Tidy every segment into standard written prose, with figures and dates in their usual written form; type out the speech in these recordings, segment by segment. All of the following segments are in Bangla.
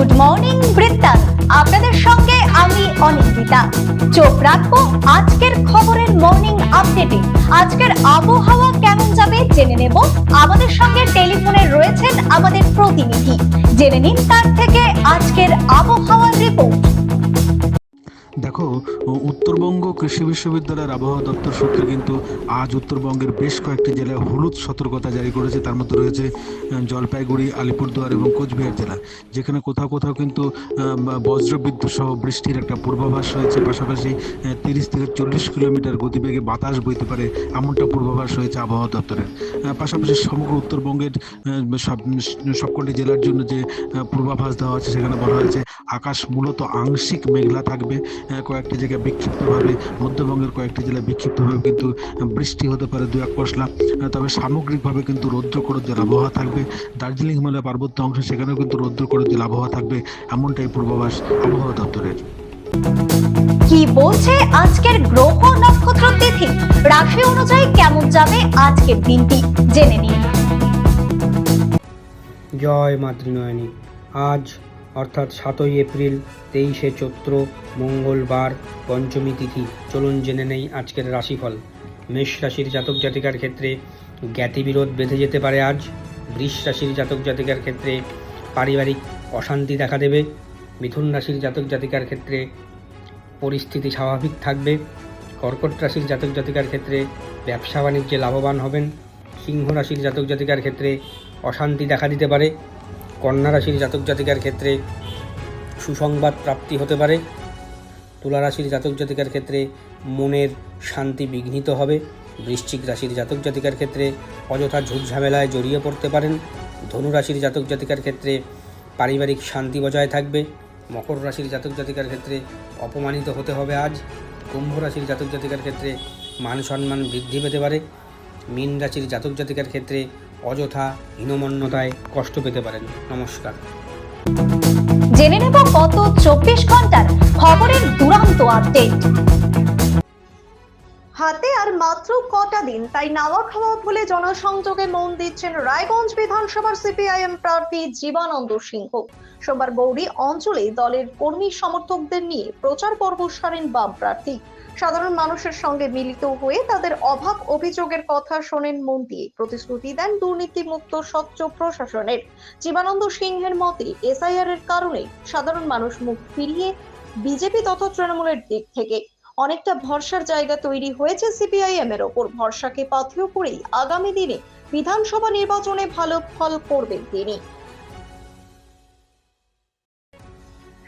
গুড মর্নিং বৃত্তান্ত, আপনাদের সঙ্গে আমি অনিন্দিতা। চোখ রাখবো আজকের খবরের মর্নিং আপডেটে। আজকের আবহাওয়া কেমন যাবে জেনে নেব। আমাদের সঙ্গে টেলিফোনে রয়েছেন আমাদের প্রতিনিধি, জেনে নিন তার থেকে আজকের আবহাওয়ার রিপোর্ট। দেখো, উত্তরবঙ্গ কৃষি বিশ্ববিদ্যালয়ের আবহাওয়া দপ্তর সূত্রে কিন্তু আজ উত্তরবঙ্গের বেশ কয়েকটি জেলায় হলুদ সতর্কতা জারি করেছে। তার মধ্যে রয়েছে জলপাইগুড়ি, আলিপুরদুয়ার এবং কোচবিহার জেলা, যেখানে কোথাও কোথাও কিন্তু বজ্রবিদ্যুৎ সহ বৃষ্টির একটা পূর্বাভাস রয়েছে। পাশাপাশি 30 থেকে 40 কিলোমিটার গতিবেগে বাতাস বইতে পারে, এমনটা পূর্বাভাস রয়েছে আবহাওয়া দপ্তরের। পাশাপাশি সমগ্র উত্তরবঙ্গের সবকটি জেলার জন্য যে পূর্বাভাস দেওয়া আছে, সেখানে বলা হয়েছে আকাশ মূলত আংশিক মেঘলা থাকবে। কয়েকটি জায়গায় বিক্ষিপ্তভাবে, মধ্যবঙ্গের কয়েকটি জেলায় বিক্ষিপ্তভাবে কিন্তু বৃষ্টি হতে পারে 2-1 পশলা। তবে সামগ্রিকভাবে কিন্তু রৌদ্র করোজ্জ্বল আবহাওয়া থাকবে। দার্জিলিং হিমালয় পার্বত্য অংশে সেখানেও কিন্তু রৌদ্র করোজ্জ্বল আবহাওয়া থাকবে, এমনটাই পূর্বাভাস আবহাওয়া দপ্তরের। কি বলছে আজকের গ্রহ নক্ষত্র তিথি, রাশি অনুযায়ী কেমন যাবে আজকের দিনটি জেনে নিন। জয় মাতৃনয়নী। আজ অর্থাৎ 7ই এপ্রিল 23শে চৈত্র, মঙ্গলবার, পঞ্চমী তিথি। চলুন জেনে নেই আজকের রাশিফল। মেষ রাশির জাতক জাতিকার ক্ষেত্রে জ্ঞাতিবিরোধ বেঁধে যেতে পারে আজ। বৃষ রাশির জাতক জাতিকার ক্ষেত্রে পারিবারিক অশান্তি দেখা দেবে। মিথুন রাশির জাতক জাতিকার ক্ষেত্রে পরিস্থিতি স্বাভাবিক থাকবে। কর্কট রাশির জাতক জাতিকার ক্ষেত্রে ব্যবসা বাণিজ্যে লাভবান হবেন। সিংহ রাশির জাতক জাতিকার ক্ষেত্রে অশান্তি দেখা দিতে পারে। কন্যা রাশির জাতক জাতিকার ক্ষেত্রে সুসংবাদ প্রাপ্তি হতে পারে। তুলা রাশির জাতক জাতিকার ক্ষেত্রে মনের শান্তি বিঘ্নিত হবে। বৃশ্চিক রাশির জাতক জাতিকার ক্ষেত্রে অযথা ঝুটঝামেলায় জড়িয়ে পড়তে পারেন। ধনু রাশির জাতক জাতিকার ক্ষেত্রে পারিবারিক শান্তি বজায় থাকবে। মকর রাশির জাতক জাতিকার ক্ষেত্রে অপমানিত হতে হবে আজ। কুম্ভ রাশির জাতক জাতিকার ক্ষেত্রে মান সম্মান বৃদ্ধি পেতে পারে। মীন রাশির জাতক জাতিকার ক্ষেত্রে অযথা হীনমন্যতায় কষ্ট পেতে পারেন। নমস্কার। জেনে নেব গত 24 ঘন্টার খবরের দুরন্ত আপডেট। হাতে আর মাত্র কটা দিন, তাই নাওয়া খাওয়া ভুলে জনসংযোগে মন দিচ্ছেন রায়গঞ্জ বিধানসভার সিপিআইএম প্রার্থী জীবনানন্দ সিংহ। সোমবার গৌরী অঞ্চলে দলের কর্মী সমর্থকদের নিয়ে প্রচার পর্ব সারেন বাম প্রার্থী। সাধারণ মানুষের সঙ্গে মিলিত হয়ে তাদের অভাব অভিযোগের কথা শোনেন মন দিয়ে, প্রতিশ্রুতি দেন দুর্নীতিমুক্ত স্বচ্ছ প্রশাসনের। জীবনানন্দ সিংহের মতে এসআইআর এর কারণে সাধারণ মানুষ মুখ ফিরিয়ে বিজেপি তথা তৃণমূলের দিক থেকে অনেকটা ভরসার জায়গা তৈরি হয়েছে সিপিআইএম এর ওপর। ভরসাকে পাথেয় করেই আগামী দিনে বিধানসভা নির্বাচনে ভালো ফল করবেন তিনি।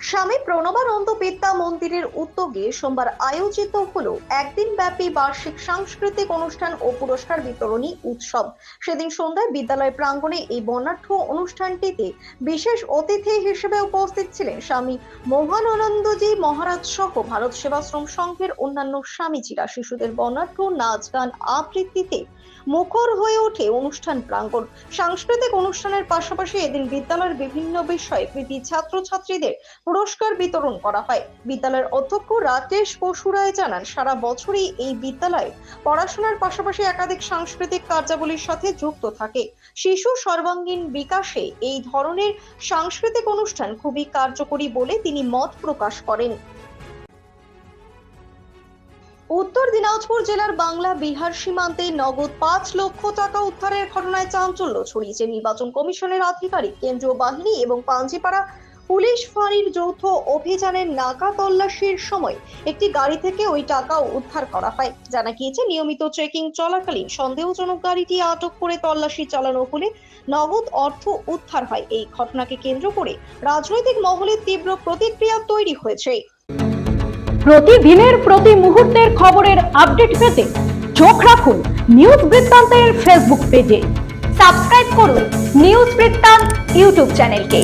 স্বামী প্রণবানন্দ বিদ্যা মন্দিরের উদ্যোগে সোমবার আয়োজিত হলো একদিন ব্যাপী বার্ষিক সাংস্কৃতিক অনুষ্ঠান ও পুরস্কার বিতরণী উৎসব। সেদিন সন্ধ্যায় বিদ্যালয় প্রাঙ্গণে এই বর্ণাঢ্য অনুষ্ঠানটিতে বিশেষ অতিথি হিসেবে উপস্থিত ছিলেন স্বামী মোহনানন্দজি মহারাজ সহ ভারত সেবাশ্রম সংঘের অন্যান্য স্বামীজিরা। শিশুদের বর্ণাঢ্য নাচ গান আবৃত্তিতে মুখর হয়ে ওঠে অনুষ্ঠান প্রাঙ্গণ। সাংস্কৃতিক অনুষ্ঠানের পাশাপাশি এদিন বিদ্যালয়ের বিভিন্ন বিষয়ে কৃতি ছাত্রছাত্রীদের পুরস্কার বিতরণ করা হয়। বিদ্যালয়ের অধ্যক্ষ রাকেশ বসুরায় জানান, সারা বছরই এই বিদ্যালয়ে পড়াশোনার পাশাপাশি একাধিক সাংস্কৃতিক কার্যাবলীর সাথে যুক্ত থাকে। শিশু সর্বাঙ্গীন বিকাশে এই ধরনের সাংস্কৃতিক অনুষ্ঠান খুবই কার্যকরী বলে তিনি মত প্রকাশ করেন। উত্তর দিনাজপুর জেলার বাংলা বিহার সীমান্তে নগদ 5 লক্ষ টাকা উদ্ধারের ঘটনায় চাঞ্চল্য ছড়িয়েছে। নির্বাচন কমিশনের আধিকারিক, কেন্দ্রীয় বাহিনী এবং পাঞ্জিপাড়া পুলিশ ফাঁড়ির যৌথ অভিযানের নাকা তল্লাশির সময় একটি গাড়ি থেকে ওই টাকা উদ্ধার করা হয়। জানা গিয়েছে, নিয়মিত চেকিং চলাকালীন সন্দেহজনক গাড়িটি আটক করে তল্লাশি চালানো হলে নগদ অর্থ উদ্ধার হয়। এই ঘটনাকে কেন্দ্র করে রাজনৈতিক মহলে তীব্র প্রতিক্রিয়া তৈরি হয়েছে। প্রতিদিনের প্রতি মুহূর্তের খবরের আপডেট পেতে চোখ রাখুন নিউজ বৃত্তান্তের ফেসবুক পেজে। সাবস্ক্রাইব করুন নিউজ বৃত্তান্ত ইউটিউব চ্যানেলকে।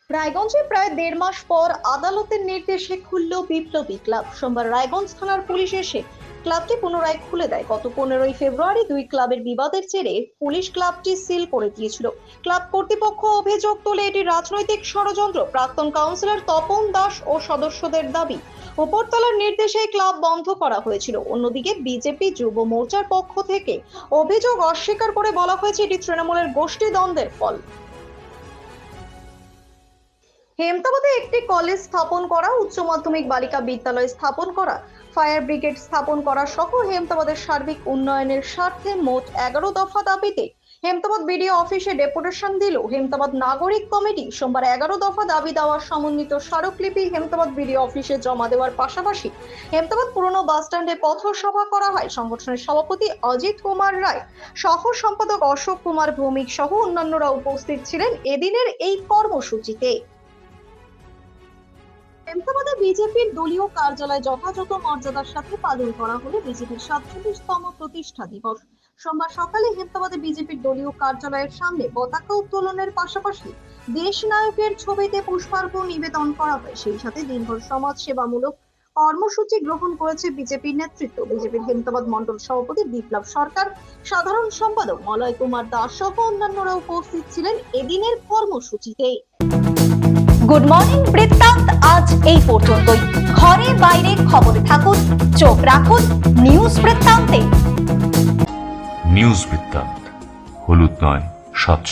রায়গঞ্জে প্রায় 1.5 মাস পর আদালতের নির্দেশে খুলল বিপ্লবী ক্লাব। সোমবার রায়গঞ্জ থানার পুলিশ এসে ক্লাবটি পুনরায় খুলে দেয়। গত 15ই ফেব্রুয়ারি দুই ক্লাবের বিবাদের জেরে পুলিশ ক্লাবটি সিল করে দিয়েছিল। ক্লাব কর্তৃপক্ষ অভিযোগ তোলে এটি রাজনৈতিক ষড়যন্ত্র। প্রাক্তন কাউন্সিলর তপন দাস ও সদস্যদের দাবি উপরতলার নির্দেশে ক্লাব বন্ধ করা হয়েছিল। অন্যদিকে বিজেপি যুব মোর্চার পক্ষ থেকে অভিযোগ অস্বীকার করে বলা হয়েছে এটি তৃণমূলের গোষ্ঠী দ্বন্দ্বের ফল। হেমতাবাদে একটি কলেজ স্থাপন করা, উচ্চ মাধ্যমিক বালিকা বিদ্যালয় স্থাপন করা, ফায়ার ব্রিগেড স্থাপন করা সহ হেমতাবাদের সার্বিক উন্নয়নের স্বার্থে মোট 11 দফা দাবিতে হেমতাবাদ বিডিও অফিসে ডেপুটেশন দিল হেমতাবাদ নাগরিক কমিটি। সোমবার 11 দফা দাবি দেওয়ার সমন্বিত স্মারকলিপি হেমতাবাদ বিডিও অফিসে জমা দেওয়ার পাশাপাশি হেমতাবাদ পুরনো বাস স্ট্যান্ডে পথসভা করা হয়। সংগঠনের সভাপতি অজিত কুমার রায়, সহ সম্পাদক অশোক কুমার ভৌমিক সহ অন্যান্যরা উপস্থিত ছিলেন এদিনের এই কর্মসূচিতে। হেমতাবাদে বিজেপির দলীয় কার্যালয় যথাযথ মর্যাদার সাথে পালন করা হলো বিজেপির 47তম প্রতিষ্ঠা দিবস। সোমবার সকালে হেমতাবাদে বিজেপির দলীয় কার্যালয়ের সামনে পতাকা উত্তোলনের পাশাপাশি দেশ নায়কের ছবিতে পুষ্পার্ঘ্য নিবেদন করা হয়। সেই সাথে দিনভর সমাজ সেবামূলক কর্মসূচি গ্রহণ করেছে বিজেপির নেতৃত্ব। বিজেপির হেমতাবাদ মন্ডল সভাপতি বিপ্লব সরকার, সাধারণ সম্পাদক মলয় কুমার দাস সহ অন্যান্যরা উপস্থিত ছিলেন এদিনের কর্মসূচিতে। গুড মর্নিং বৃত্তান্ত আজ এই পর্যন্তই। ঘরে বাইরে খবরে থাকুন, চোখ রাখুন নিউজ বৃত্তান্তে। নিউজ বৃত্তান্ত, হলুদ নয়, স্বচ্ছ।